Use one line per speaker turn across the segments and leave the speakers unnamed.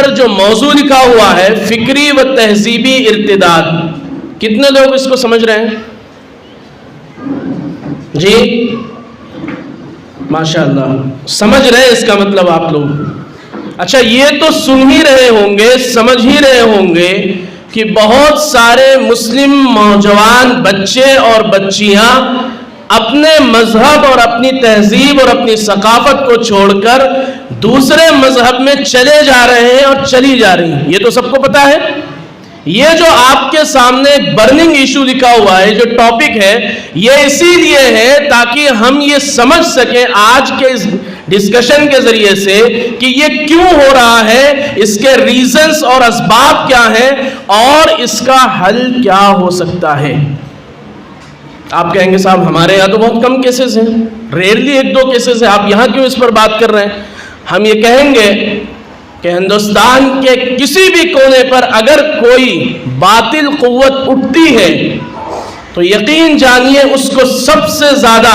پر جو موضوع لکھا ہوا ہے فکری و تہذیبی ارتداد، کتنے لوگ اس کو سمجھ رہے ہیں؟ جی ماشاءاللہ سمجھ رہے ہیں اس کا مطلب آپ لوگ؟ اچھا، یہ تو سن ہی رہے ہوں گے، سمجھ ہی رہے ہوں گے کہ بہت سارے مسلم نوجوان بچے اور بچیاں اپنے مذہب اور اپنی تہذیب اور اپنی ثقافت کو چھوڑ کر دوسرے مذہب میں چلے جا رہے ہیں اور چلی جا رہی ہیں، یہ تو سب کو پتا ہے۔ یہ جو آپ کے سامنے ایک برننگ ایشو لکھا ہوا ہے، جو ٹاپک ہے، یہ اسی لیے ہے تاکہ ہم یہ سمجھ سکیں آج کے اس ڈسکشن کے ذریعے سے کہ یہ کیوں ہو رہا ہے، اس کے ریزنز اور اسباب کیا ہیں اور اس کا حل کیا ہو سکتا ہے۔ آپ کہیں گے صاحب ہمارے یہاں تو بہت کم کیسز ہیں، ریئرلی 1-2 کیسز ہیں، آپ یہاں کیوں اس پر بات کر رہے ہیں؟ ہم یہ کہیں گے کہ ہندوستان کے کسی بھی کونے پر اگر کوئی باطل قوت اٹھتی ہے تو یقین جانیے اس کو سب سے زیادہ،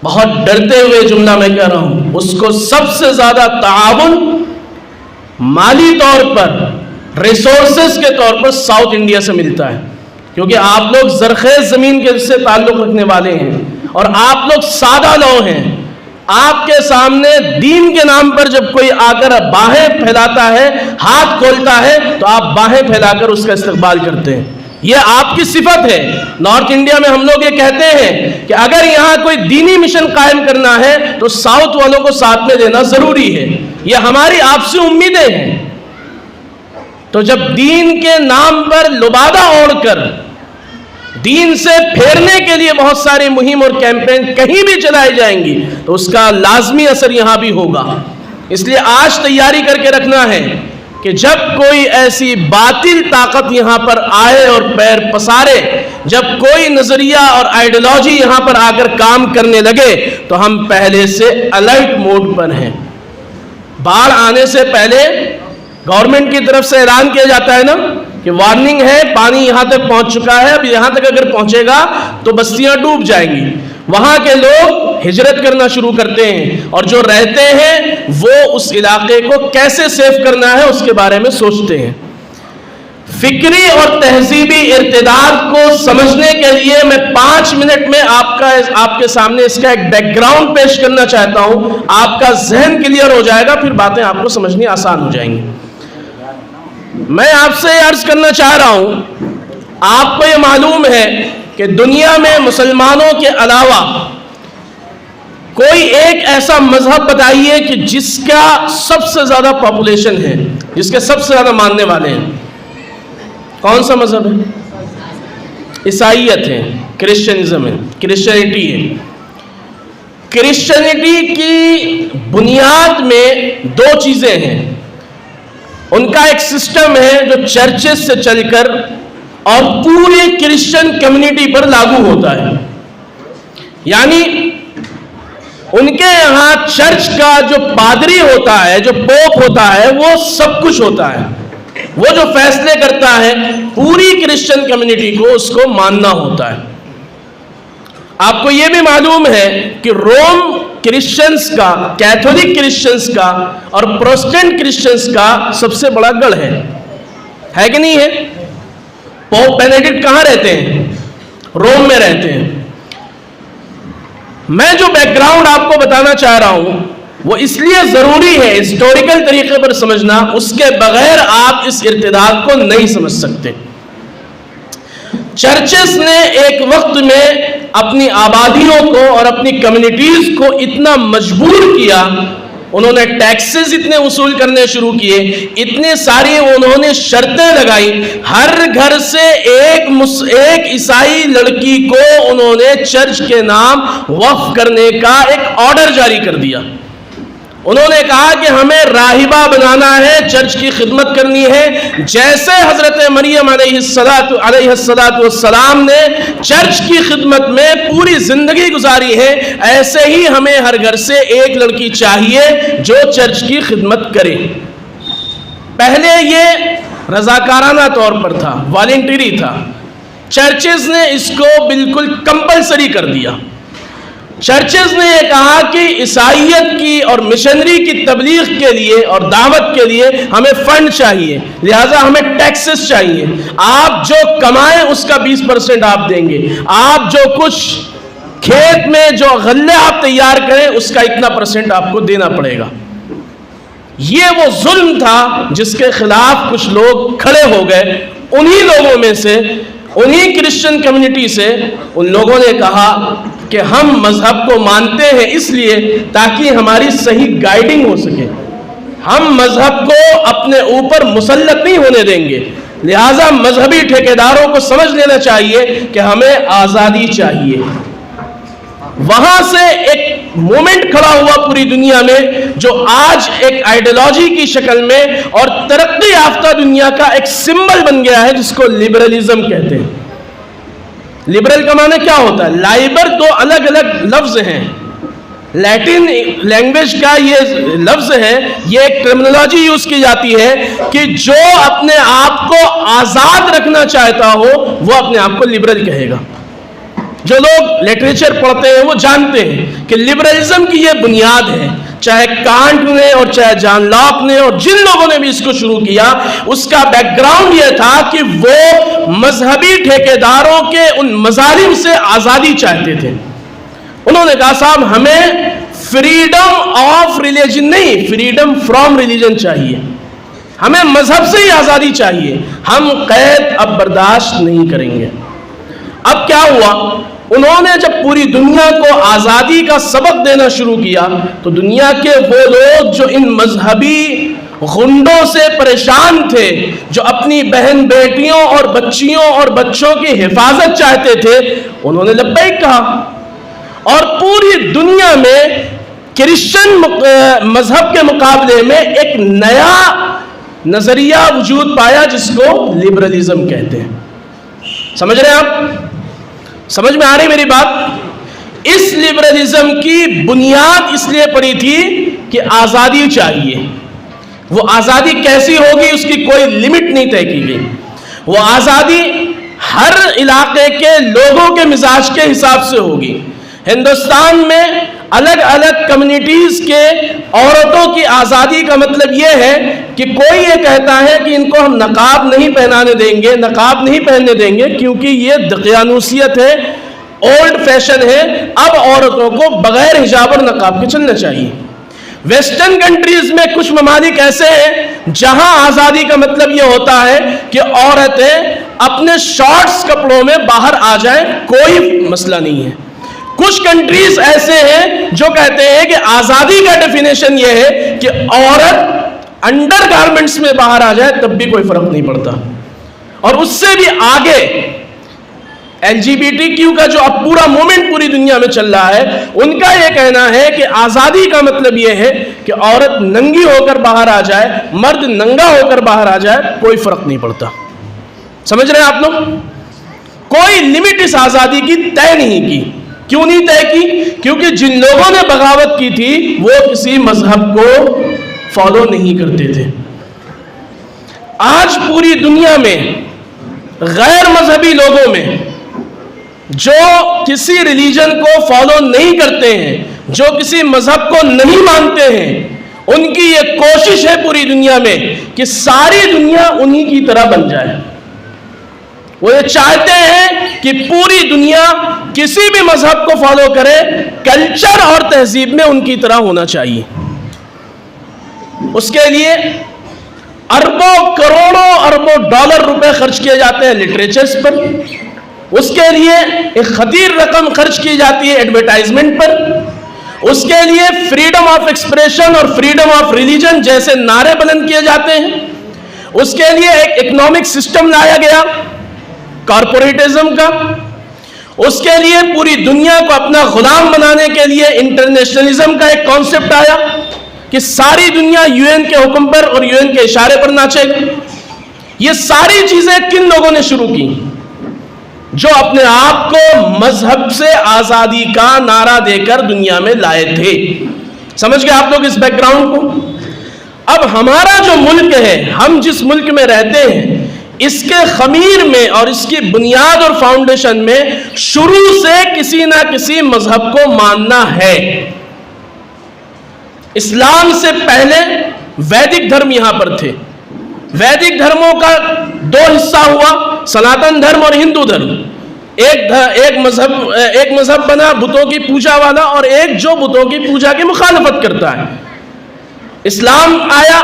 بہت ڈرتے ہوئے جملہ میں کہہ رہا ہوں، اس کو سب سے زیادہ تعاون مالی طور پر، ریسورسز کے طور پر ساؤتھ انڈیا سے ملتا ہے، کیونکہ آپ لوگ زرخیز زمین کے سے تعلق رکھنے والے ہیں اور آپ لوگ سادہ لوگ ہیں۔ آپ کے سامنے دین کے نام پر جب کوئی آ کر باہیں پھیلاتا ہے، ہاتھ کھولتا ہے، تو آپ باہیں پھیلا کر اس کا استقبال کرتے ہیں، یہ آپ کی صفت ہے۔ نارتھ انڈیا میں ہم لوگ یہ کہتے ہیں کہ اگر یہاں کوئی دینی مشن قائم کرنا ہے تو ساؤتھ والوں کو ساتھ میں دینا ضروری ہے، یہ ہماری آپ سے امیدیں ہیں۔ تو جب دین کے نام پر لبادہ اوڑھ کر دین سے پھیرنے کے لیے بہت ساری مہم اور کیمپین کہیں بھی چلائی جائیں گی تو اس کا لازمی اثر یہاں بھی ہوگا۔ اس لیے آج تیاری کر کے رکھنا ہے کہ جب کوئی ایسی باطل طاقت یہاں پر آئے اور پیر پسارے، جب کوئی نظریہ اور آئیڈیالوجی یہاں پر آ کر کام کرنے لگے تو ہم پہلے سے الرٹ موڈ پر ہیں۔ باڑھ آنے سے پہلے گورنمنٹ کی طرف سے اعلان کیا جاتا ہے نا کہ وارننگ ہے، پانی یہاں تک پہنچ چکا ہے، اب یہاں تک اگر پہنچے گا تو بستیاں ڈوب جائیں گی۔ وہاں کے لوگ ہجرت کرنا شروع کرتے ہیں اور جو رہتے ہیں وہ اس علاقے کو کیسے سیف کرنا ہے اس کے بارے میں سوچتے ہیں۔ فکری اور تہذیبی ارتداد کو سمجھنے کے لیے میں 5 منٹ میں آپ کے سامنے اس کا ایک بیک گراؤنڈ پیش کرنا چاہتا ہوں، آپ کا ذہن کلیئر ہو جائے گا، پھر باتیں آپ کو سمجھنی آسان ہو جائیں گی۔ میں آپ سے عرض کرنا چاہ رہا ہوں، آپ کو یہ معلوم ہے کہ دنیا میں مسلمانوں کے علاوہ کوئی ایک ایسا مذہب بتائیے کہ جس کا سب سے زیادہ پاپولیشن ہے، جس کے سب سے زیادہ ماننے والے ہیں؟ کون سا مذہب ہے؟ عیسائیت ہے، کرسچنزم ہے، کرسچینٹی ہے۔ کرسچینٹی کی بنیاد میں 2 چیزیں ہیں۔ ان کا ایک سسٹم ہے جو چرچز سے چل کر اور پوری کرسچن کمیونٹی پر لاگو ہوتا ہے، یعنی ان کے یہاں چرچ کا جو پادری ہوتا ہے، جو پوپ ہوتا ہے، وہ سب کچھ ہوتا ہے، وہ جو فیصلے کرتا ہے پوری کرسچن کمیونٹی کو اس کو ماننا ہوتا ہے۔ آپ کو یہ بھی معلوم ہے کہ روم کرسچنز کا، کیتھولک کرسچنز کا اور پروٹسٹنٹ کرسچنز کا سب سے بڑا گڑھ ہے کہ نہیں ہے؟ پوپ بینیڈکٹ کہاں رہتے ہیں؟ روم میں رہتے ہیں۔ میں جو بیک گراؤنڈ آپ کو بتانا چاہ رہا ہوں وہ اس لیے ضروری ہے ہسٹوریکل طریقے پر سمجھنا، اس کے بغیر آپ اس ارتداد کو نہیں سمجھ سکتے۔ چرچز نے ایک وقت میں اپنی آبادیوں کو اور اپنی کمیونٹیز کو اتنا مجبور کیا، انہوں نے ٹیکسز اتنے وصول کرنے شروع کیے، اتنے ساری انہوں نے شرطیں لگائی، ہر گھر سے ایک عیسائی لڑکی کو انہوں نے چرچ کے نام وقف کرنے کا ایک آرڈر جاری کر دیا۔ انہوں نے کہا کہ ہمیں راہبہ بنانا ہے، چرچ کی خدمت کرنی ہے، جیسے حضرت مریم علیہ السلام نے چرچ کی خدمت میں پوری زندگی گزاری ہے، ایسے ہی ہمیں ہر گھر سے ایک لڑکی چاہیے جو چرچ کی خدمت کرے۔ پہلے یہ رضاکارانہ طور پر تھا، والنٹری تھا، چرچز نے اس کو بالکل کمپلسری کر دیا۔ چرچز نے یہ کہا کہ عیسائیت کی اور مشنری کی تبلیغ کے لیے اور دعوت کے لیے ہمیں فنڈ چاہیے، لہٰذا ہمیں ٹیکسز چاہیے، آپ جو کمائیں اس کا 20% آپ دیں گے، آپ جو کچھ کھیت میں جو غلے آپ تیار کریں اس کا اتنا % آپ کو دینا پڑے گا۔ یہ وہ ظلم تھا جس کے خلاف کچھ لوگ کھڑے ہو گئے، انہی لوگوں میں سے، انہی کرسچن کمیونٹی سے ان لوگوں نے کہا کہ ہم مذہب کو مانتے ہیں اس لیے تاکہ ہماری صحیح گائیڈنگ ہو سکے، ہم مذہب کو اپنے اوپر مسلط نہیں ہونے دیں گے، لہٰذا مذہبی ٹھیکیداروں کو سمجھ لینا چاہیے کہ ہمیں آزادی چاہیے۔ وہاں سے ایک مومنٹ کھڑا ہوا پوری دنیا میں جو آج ایک آئیڈیالوجی کی شکل میں اور ترقی یافتہ دنیا کا ایک سمبل بن گیا ہے، جس کو لبرلزم کہتے ہیں۔ لبرل کا معنی کیا ہوتا ہے؟ لائبر دو الگ الگ لفظ ہیں، لیٹن لینگویج کا یہ لفظ ہے، یہ ایک ٹرمنالوجی یوز کی جاتی ہے کہ جو اپنے آپ کو آزاد رکھنا چاہتا ہو وہ اپنے آپ کو لبرل کہے گا۔ جو لوگ لٹریچر پڑھتے ہیں وہ جانتے ہیں کہ لبرلزم کی یہ بنیاد ہے، چاہے کانٹ نے اور چاہے جان لاک نے اور جن لوگوں نے بھی اس کو شروع کیا، اس کا بیک گراؤنڈ یہ تھا کہ وہ مذہبی ٹھیکیداروں کے ان مظالم سے آزادی چاہتے تھے۔ انہوں نے کہا صاحب ہمیں فریڈم آف ریلیجن نہیں، فریڈم فرام ریلیجن چاہیے، ہمیں مذہب سے ہی آزادی چاہیے، ہم قید اب برداشت نہیں کریں گے۔ اب کیا ہوا؟ انہوں نے جب پوری دنیا کو آزادی کا سبق دینا شروع کیا تو دنیا کے وہ لوگ جو ان مذہبی غنڈوں سے پریشان تھے، جو اپنی بہن بیٹیوں اور بچیوں اور بچوں کی حفاظت چاہتے تھے، انہوں نے لبیک کہا، اور پوری دنیا میں کرسچن مذہب کے مقابلے میں ایک نیا نظریہ وجود پایا جس کو لبرلزم کہتے ہیں۔ سمجھ رہے ہیں آپ؟ سمجھ میں آ رہی میری بات؟ اس لبرلزم کی بنیاد اس لیے پڑی تھی کہ آزادی چاہیے۔ وہ آزادی کیسی ہوگی اس کی کوئی لمٹ نہیں طے کی گئی، وہ آزادی ہر علاقے کے لوگوں کے مزاج کے حساب سے ہوگی۔ ہندوستان میں الگ الگ کمیونٹیز کے عورتوں کی آزادی کا مطلب یہ ہے کہ کوئی یہ کہتا ہے کہ ان کو ہم نقاب نہیں پہنانے دیں گے، نقاب نہیں پہننے دیں گے کیونکہ یہ دقیانوسیت ہے، اولڈ فیشن ہے، اب عورتوں کو بغیر حجاب اور نقاب کے چلنا چاہیے۔ ویسٹرن کنٹریز میں کچھ ممالک ایسے ہیں جہاں آزادی کا مطلب یہ ہوتا ہے کہ عورتیں اپنے شارٹس کپڑوں میں باہر آ جائیں، کوئی مسئلہ نہیں ہے۔ کچھ کنٹریز ایسے ہیں جو کہتے ہیں کہ آزادی کا ڈیفینیشن یہ ہے کہ عورت انڈر گارمنٹس میں باہر آ جائے تب بھی کوئی فرق نہیں پڑتا، اور اس سے بھی آگے LGBTQ کا جو اب پورا مومنٹ پوری دنیا میں چل رہا ہے، ان کا یہ کہنا ہے کہ آزادی کا مطلب یہ ہے کہ عورت ننگی ہو کر باہر آ جائے، مرد ننگا ہو کر باہر آ جائے، کوئی فرق نہیں پڑتا۔ سمجھ رہے ہیں آپ لوگ؟ کوئی لمٹ اس آزادی کی طے نہیں کی۔ کیوں نہیں طے کی؟ کیونکہ جن لوگوں نے بغاوت کی تھی وہ کسی مذہب کو فالو نہیں کرتے تھے۔ آج پوری دنیا میں غیر مذہبی لوگوں میں جو کسی ریلیجن کو فالو نہیں کرتے ہیں، جو کسی مذہب کو نہیں مانتے ہیں، ان کی یہ کوشش ہے پوری دنیا میں کہ ساری دنیا انہی کی طرح بن جائے۔ وہ یہ چاہتے ہیں کہ پوری دنیا کسی بھی مذہب کو فالو کرے، کلچر اور تہذیب میں ان کی طرح ہونا چاہیے۔ اس کے لیے اربوں کروڑوں اربوں ڈالر روپے خرچ کیے جاتے ہیں لٹریچرز پر، اس کے لیے ایک خطیر رقم خرچ کی جاتی ہے ایڈورٹائزمنٹ پر، اس کے لیے فریڈم آف ایکسپریشن اور فریڈم آف ریلیجن جیسے نعرے بلند کیے جاتے ہیں، اس کے لیے ایک اکنامک سسٹم لایا گیا کارپوریٹزم کا، اس کے لیے پوری دنیا کو اپنا غلام بنانے کے لیے انٹرنیشنلزم کا ایک کانسیپٹ آیا کہ ساری دنیا UN کے حکم پر اور UN کے اشارے پر ناچے گی۔ یہ ساری چیزیں کن لوگوں نے شروع کی؟ جو اپنے آپ کو مذہب سے آزادی کا نعرہ دے کر دنیا میں لائے تھے۔ سمجھ گئے آپ لوگ اس بیک گراؤنڈ کو؟ اب ہمارا جو ملک ہے، ہم جس ملک میں رہتے ہیں، اس کے خمیر میں اور اس کی بنیاد اور فاؤنڈیشن میں شروع سے کسی نہ کسی مذہب کو ماننا ہے۔ اسلام سے پہلے ویدک دھرم یہاں پر تھے۔ ویدک دھرموں کا دو حصہ ہوا، سناتن دھرم اور ہندو دھرم۔ ایک مذہب بنا بتوں کی پوجا والا، اور ایک جو بتوں کی پوجا کی مخالفت کرتا ہے۔ اسلام آیا،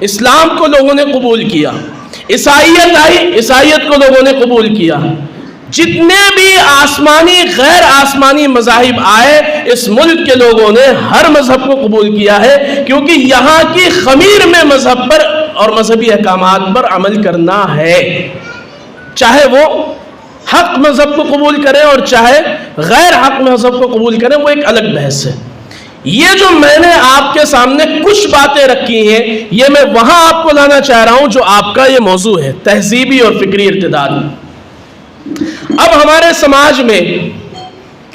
اسلام کو لوگوں نے قبول کیا۔ عیسائیت آئی، عیسائیت کو لوگوں نے قبول کیا۔ جتنے بھی آسمانی غیر آسمانی مذاہب آئے، اس ملک کے لوگوں نے ہر مذہب کو قبول کیا ہے، کیونکہ یہاں کی خمیر میں مذہب پر اور مذہبی احکامات پر عمل کرنا ہے۔ چاہے وہ حق مذہب کو قبول کریں اور چاہے غیر حق مذہب کو قبول کریں، وہ ایک الگ بحث ہے۔ یہ جو میں نے آپ کے سامنے کچھ باتیں رکھی ہیں، یہ میں وہاں آپ کو لانا چاہ رہا ہوں جو آپ کا یہ موضوع ہے، تہذیبی اور فکری ارتداد۔ اب ہمارے سماج میں،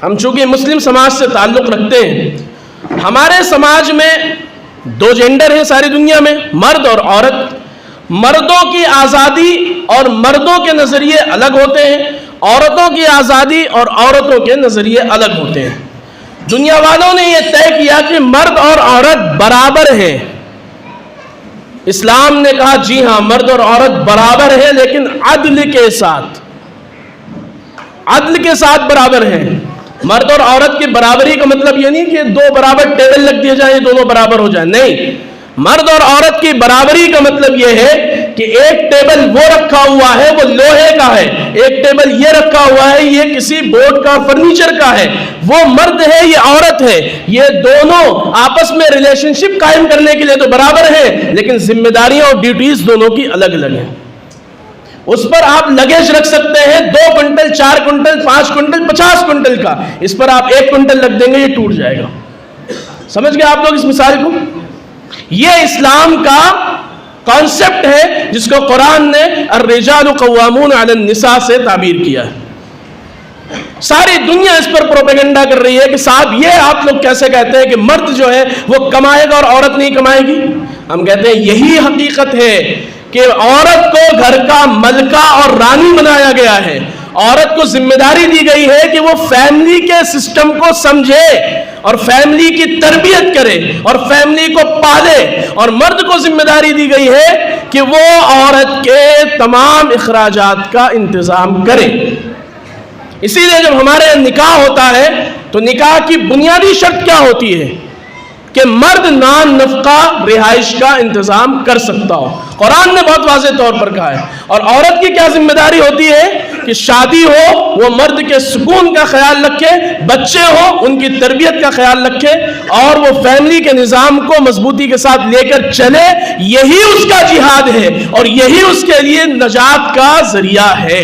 ہم چونکہ مسلم سماج سے تعلق رکھتے ہیں، ہمارے سماج میں دو جینڈر ہیں ساری دنیا میں، مرد اور عورت۔ مردوں کی آزادی اور مردوں کے نظریے الگ ہوتے ہیں، عورتوں کی آزادی اور عورتوں کے نظریے الگ ہوتے ہیں۔ دنیا والوں نے یہ طے کیا کہ مرد اور عورت برابر ہیں۔ اسلام نے کہا جی ہاں، مرد اور عورت برابر ہیں، لیکن عدل کے ساتھ، عدل کے ساتھ برابر ہیں۔ مرد اور عورت کی برابری کا مطلب یہ نہیں کہ دو برابر ٹیبل رکھ دیے جائیں، دونوں برابر ہو جائیں، نہیں۔ مرد اور عورت کی برابری کا مطلب یہ ہے کہ ایک ٹیبل وہ رکھا ہوا ہے، وہ لوہے کا ہے، ایک ٹیبل یہ رکھا ہوا ہے، یہ کسی بورڈ کا فرنیچر کا ہے۔ وہ مرد ہے، یہ عورت ہے، یہ دونوں آپس میں ریلیشن شپ قائم کرنے کے لیے تو برابر ہیں، لیکن ذمہ داریاں اور ڈیوٹیز دونوں کی الگ الگ ہیں۔ اس پر آپ لگیج رکھ سکتے ہیں 2 کنٹل، 4 کنٹل، 5 کنٹل، 50 کنٹل کا، اس پر آپ 1 کنٹل رکھ دیں گے، یہ ٹوٹ جائے گا۔ سمجھ گئے آپ لوگ اس مثال کو؟ یہ اسلام کا کانسیپٹ ہے جس کو قرآن نے الرجال قوامون علی النساء سے تعبیر کیا ہے۔ ساری دنیا اس پر پروپیگنڈا کر رہی ہے کہ صاحب یہ آپ لوگ کیسے کہتے ہیں کہ مرد جو ہے وہ کمائے گا اور عورت نہیں کمائے گی؟ ہم کہتے ہیں یہی حقیقت ہے کہ عورت کو گھر کا ملکہ اور رانی بنایا گیا ہے۔ عورت کو ذمہ داری دی گئی ہے کہ وہ فیملی کے سسٹم کو سمجھے اور فیملی کی تربیت کرے اور فیملی کو پالے، اور مرد کو ذمہ داری دی گئی ہے کہ وہ عورت کے تمام اخراجات کا انتظام کرے۔ اسی لیے جب ہمارے نکاح ہوتا ہے تو نکاح کی بنیادی شرط کیا ہوتی ہے؟ کہ مرد نان نفقہ رہائش کا انتظام کر سکتا ہو۔ قرآن نے بہت واضح طور پر کہا ہے۔ اور عورت کی کیا ذمہ داری ہوتی ہے؟ کہ شادی ہو، وہ مرد کے سکون کا خیال رکھے، بچے ہو ان کی تربیت کا خیال رکھے، اور وہ فیملی کے نظام کو مضبوطی کے ساتھ لے کر چلے۔ یہی اس کا جہاد ہے اور یہی اس کے لیے نجات کا ذریعہ ہے۔